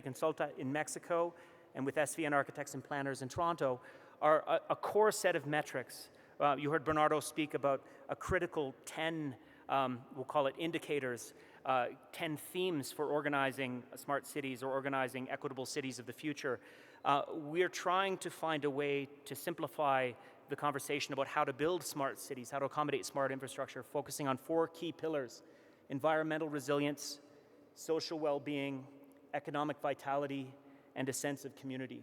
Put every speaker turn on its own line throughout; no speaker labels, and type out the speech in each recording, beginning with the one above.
Consulta in Mexico and with SVN Architects and Planners in Toronto are a core set of metrics. You heard Bernardo speak about a critical 10, we'll call it indicators, 10 themes for organizing smart cities or organizing equitable cities of the future. We're trying to find a way to simplify the conversation about how to build smart cities, how to accommodate smart infrastructure, focusing on 4 key pillars: environmental resilience, social well-being, economic vitality, and a sense of community.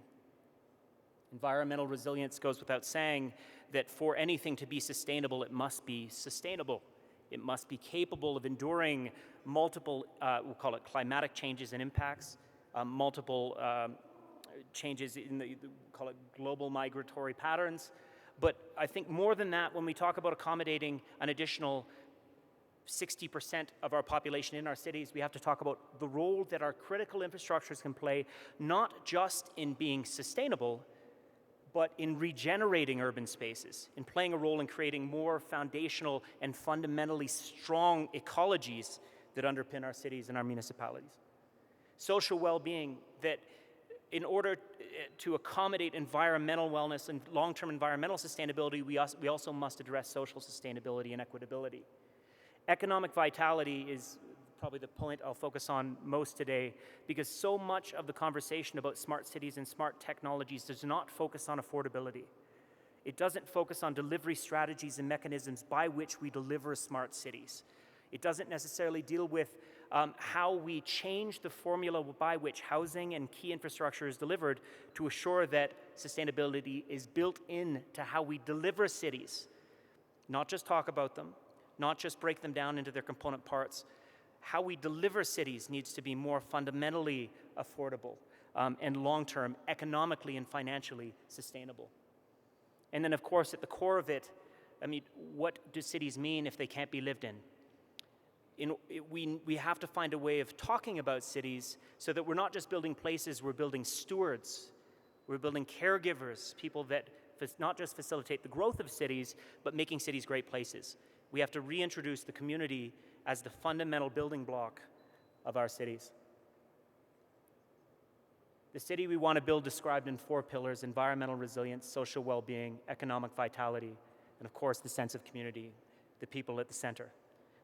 Environmental resilience goes without saying that for anything to be sustainable, it must be sustainable. It must be capable of enduring multiple, we'll call it climatic changes and impacts, multiple changes in the, call it global migratory patterns. But I think more than that, when we talk about accommodating an additional 60% of our population in our cities, we have to talk about the role that our critical infrastructures can play, not just in being sustainable, but in regenerating urban spaces, in playing a role in creating more foundational and fundamentally strong ecologies that underpin our cities and our municipalities. Social well-being, that in order to accommodate environmental wellness and long-term environmental sustainability, we also must address social sustainability and equitability. Economic vitality is probably the point I'll focus on most today, because so much of the conversation about smart cities and smart technologies does not focus on affordability. It doesn't focus on delivery strategies and mechanisms by which we deliver smart cities. It doesn't necessarily deal with how we change the formula by which housing and key infrastructure is delivered to assure that sustainability is built into how we deliver cities. Not just talk about them, not just break them down into their component parts. How we deliver cities needs to be more fundamentally affordable and long-term, economically and financially sustainable. And then, of course, at the core of it, I mean, what do cities mean if they can't be lived in? We have to find a way of talking about cities so that we're not just building places, we're building stewards, we're building caregivers, people that not just facilitate the growth of cities, but making cities great places. We have to reintroduce the community as the fundamental building block of our cities. The city we want to build described in 4 pillars: environmental resilience, social well-being, economic vitality, and of course the sense of community, the people at the center.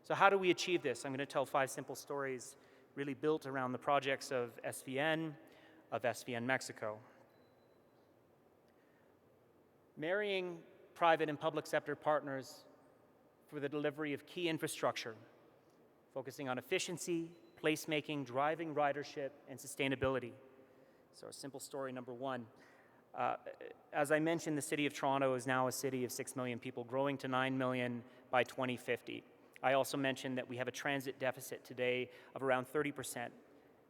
So how do we achieve this? I'm going to tell 5 simple stories really built around the projects of SVN Mexico. Marrying private and public sector partners for the delivery of key infrastructure, focusing on efficiency, placemaking, driving ridership, and sustainability. So a simple story number 1. As I mentioned, the City of Toronto is now a city of 6 million people, growing to 9 million by 2050. I also mentioned that we have a transit deficit today of around 30%,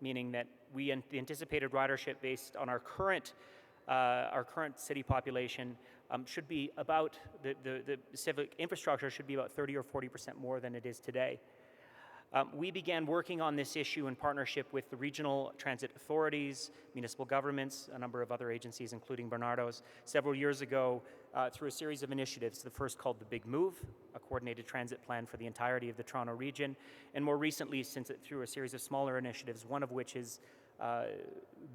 meaning that the anticipated ridership based on our current city population should be about, the civic infrastructure should be about 30 or 40% more than it is today. We began working on this issue in partnership with the regional transit authorities, municipal governments, a number of other agencies, including Bernardo's, several years ago through a series of initiatives. The first called the Big Move, a coordinated transit plan for the entirety of the Toronto region, and more recently through a series of smaller initiatives, one of which is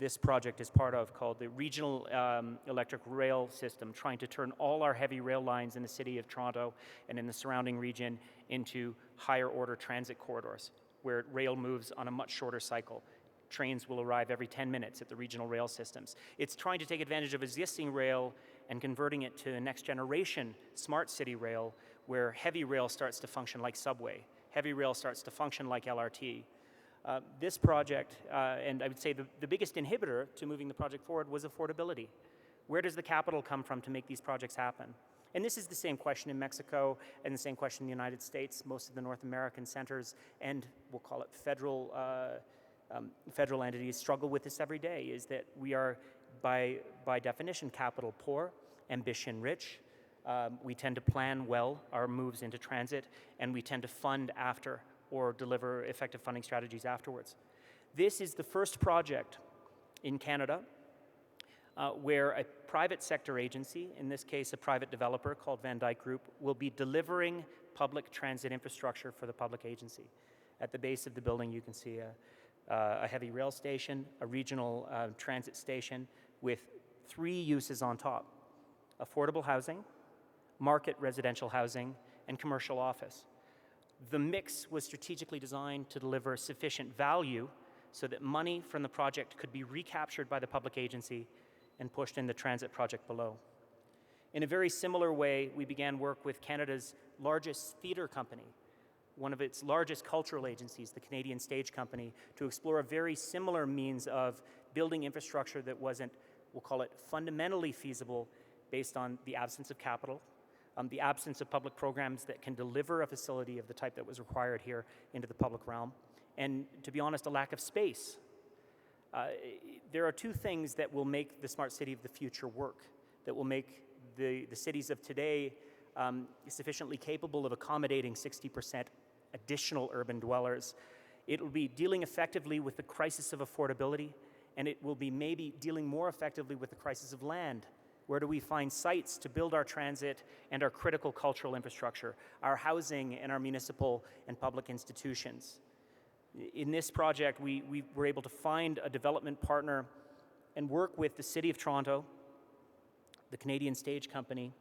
this project is part of, called the Regional Electric Rail System, trying to turn all our heavy rail lines in the City of Toronto and in the surrounding region into higher order transit corridors, where rail moves on a much shorter cycle. Trains will arrive every 10 minutes at the regional rail systems. It's trying to take advantage of existing rail and converting it to next generation smart city rail, where heavy rail starts to function like subway. Heavy rail starts to function like LRT. This project, and I would say the biggest inhibitor to moving the project forward was affordability. Where does the capital come from to make these projects happen? And this is the same question in Mexico and the same question in the United States. Most of the North American centers and we'll call it federal entities struggle with this every day, is that we are by definition capital poor, ambition rich. We tend to plan well our moves into transit, and we tend to fund after or deliver effective funding strategies afterwards. This is the first project in Canada where a private sector agency, in this case a private developer called Van Dyke Group, will be delivering public transit infrastructure for the public agency. At the base of the building you can see a heavy rail station, a regional transit station with 3 uses on top: affordable housing, market residential housing, and commercial office. The mix was strategically designed to deliver sufficient value so that money from the project could be recaptured by the public agency and pushed in the transit project below. In a very similar way, we began work with Canada's largest theatre company, one of its largest cultural agencies, the Canadian Stage Company, to explore a very similar means of building infrastructure that wasn't, we'll call it, fundamentally feasible based on the absence of capital, the absence of public programs that can deliver a facility of the type that was required here into the public realm, and to be honest, a lack of space. There are 2 things that will make the smart city of the future work, that will make the cities of today sufficiently capable of accommodating 60% additional urban dwellers. It will be dealing effectively with the crisis of affordability, and it will be maybe dealing more effectively with the crisis of land. Where do we find sites to build our transit and our critical cultural infrastructure, our housing and our municipal and public institutions? In this project, we were able to find a development partner and work with the City of Toronto, the Canadian Stage Company,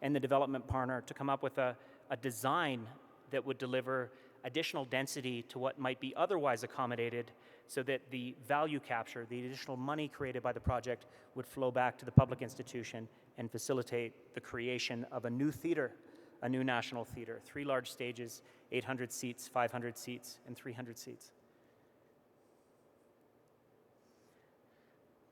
and the development partner to come up with a design that would deliver additional density to what might be otherwise accommodated, so that the value capture, the additional money created by the project, would flow back to the public institution and facilitate the creation of a new theatre, a new national theatre, 3 large stages, 800 seats, 500 seats, and 300 seats.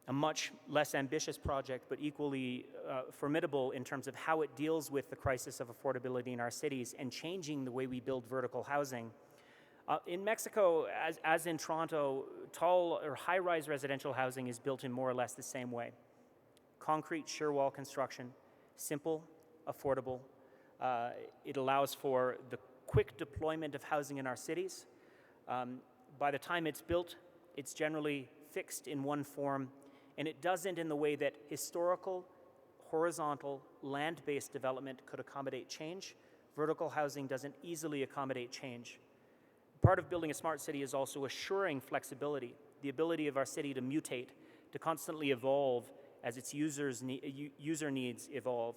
A much less ambitious project, but equally formidable in terms of how it deals with the crisis of affordability in our cities and changing the way we build vertical housing. In Mexico, as in Toronto, tall or high-rise residential housing is built in more or less the same way. Concrete shear wall construction, simple, affordable. It allows for the quick deployment of housing in our cities. By the time it's built, it's generally fixed in one form, and it doesn't in the way that historical, horizontal, land-based development could accommodate change. Vertical housing doesn't easily accommodate change. Part of building a smart city is also assuring flexibility, the ability of our city to mutate, to constantly evolve as its user needs evolve.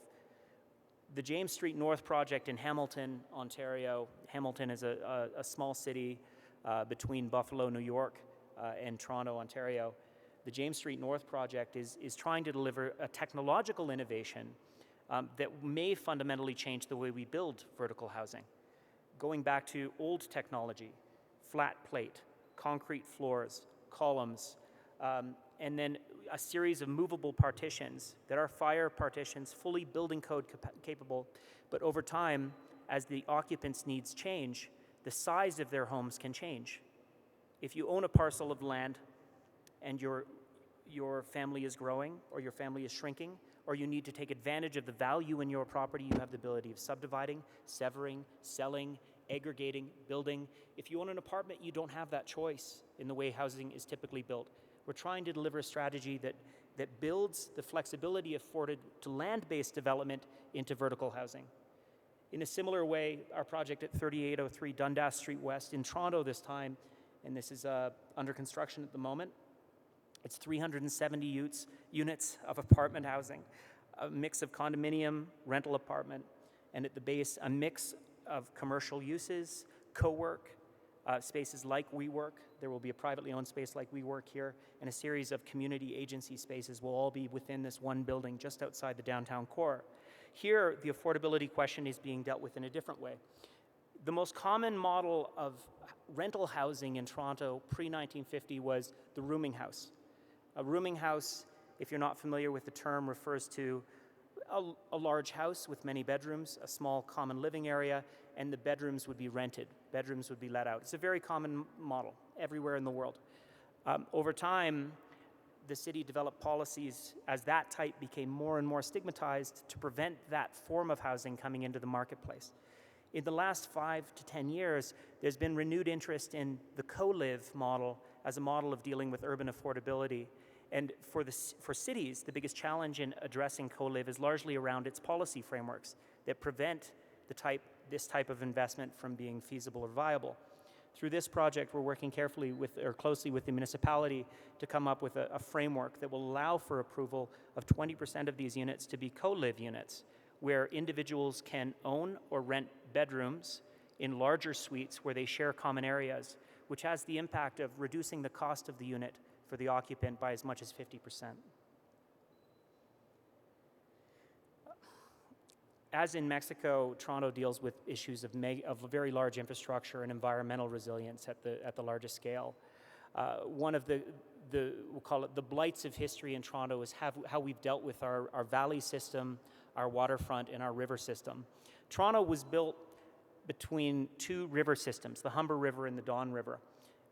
The James Street North project in Hamilton, Ontario. Hamilton is a small city between Buffalo, New York, and Toronto, Ontario. The James Street North project is trying to deliver a technological innovation that may fundamentally change the way we build vertical housing. Going back to old technology, flat plate, concrete floors, columns, and then a series of movable partitions that are fire partitions, fully building code capable, but over time, as the occupants' needs change, the size of their homes can change. If you own a parcel of land and your family is growing or your family is shrinking, or you need to take advantage of the value in your property, you have the ability of subdividing, severing, selling, aggregating, building. If you own an apartment, you don't have that choice in the way housing is typically built. We're trying to deliver a strategy that builds the flexibility afforded to land-based development into vertical housing. In a similar way, our project at 3803 Dundas Street West in Toronto this time, and this is under construction at the moment, it's 370 units of apartment housing, a mix of condominium, rental apartment, and at the base, a mix of commercial uses, co-work, spaces like WeWork. There will be a privately owned space like WeWork here, and a series of community agency spaces will all be within this one building just outside the downtown core. Here, the affordability question is being dealt with in a different way. The most common model of rental housing in Toronto pre-1950 was the rooming house. A rooming house, if you're not familiar with the term, refers to a large house with many bedrooms, a small common living area, and the bedrooms would be rented. Bedrooms would be let out. It's a very common model everywhere in the world. Over time, the city developed policies as that type became more and more stigmatized to prevent that form of housing coming into the marketplace. In the last 5 to 10 years, there's been renewed interest in the co-live model as a model of dealing with urban affordability. And for cities, the biggest challenge in addressing co-live is largely around its policy frameworks that prevent this type of investment from being feasible or viable. Through this project, we're working carefully closely with the municipality to come up with a framework that will allow for approval of 20% of these units to be co-live units, where individuals can own or rent bedrooms in larger suites where they share common areas, which has the impact of reducing the cost of the unit for the occupant by as much as 50%. As in Mexico, Toronto deals with issues of very large infrastructure and environmental resilience at the largest scale. One of we'll call it the blights of history in Toronto is how we've dealt with our valley system, our waterfront, and our river system. Toronto was built between two river systems, the Humber River and the Don River.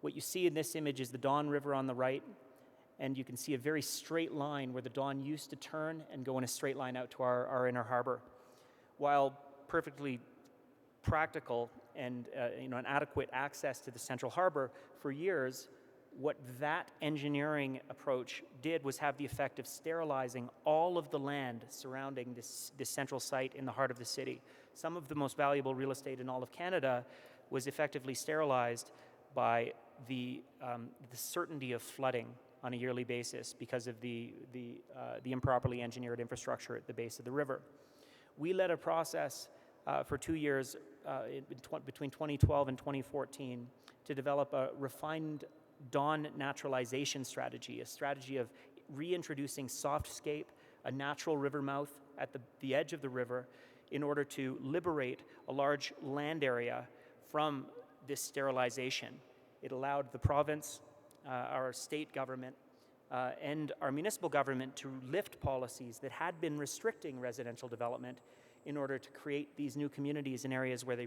What you see in this image is the Don River on the right, and you can see a very straight line where the Don used to turn and go in a straight line out to our inner harbor. While perfectly practical and an adequate access to the central harbor, for years, what that engineering approach did was have the effect of sterilizing all of the land surrounding this central site in the heart of the city. Some of the most valuable real estate in all of Canada was effectively sterilized by the certainty of flooding on a yearly basis because of the improperly engineered infrastructure at the base of the river. We led a process for 2 years between 2012 and 2014 to develop a refined Don naturalization strategy, a strategy of reintroducing softscape, a natural river mouth at the edge of the river, in order to liberate a large land area from this sterilization. It allowed the province, our state government, and our municipal government to lift policies that had been restricting residential development in order to create these new communities in areas where they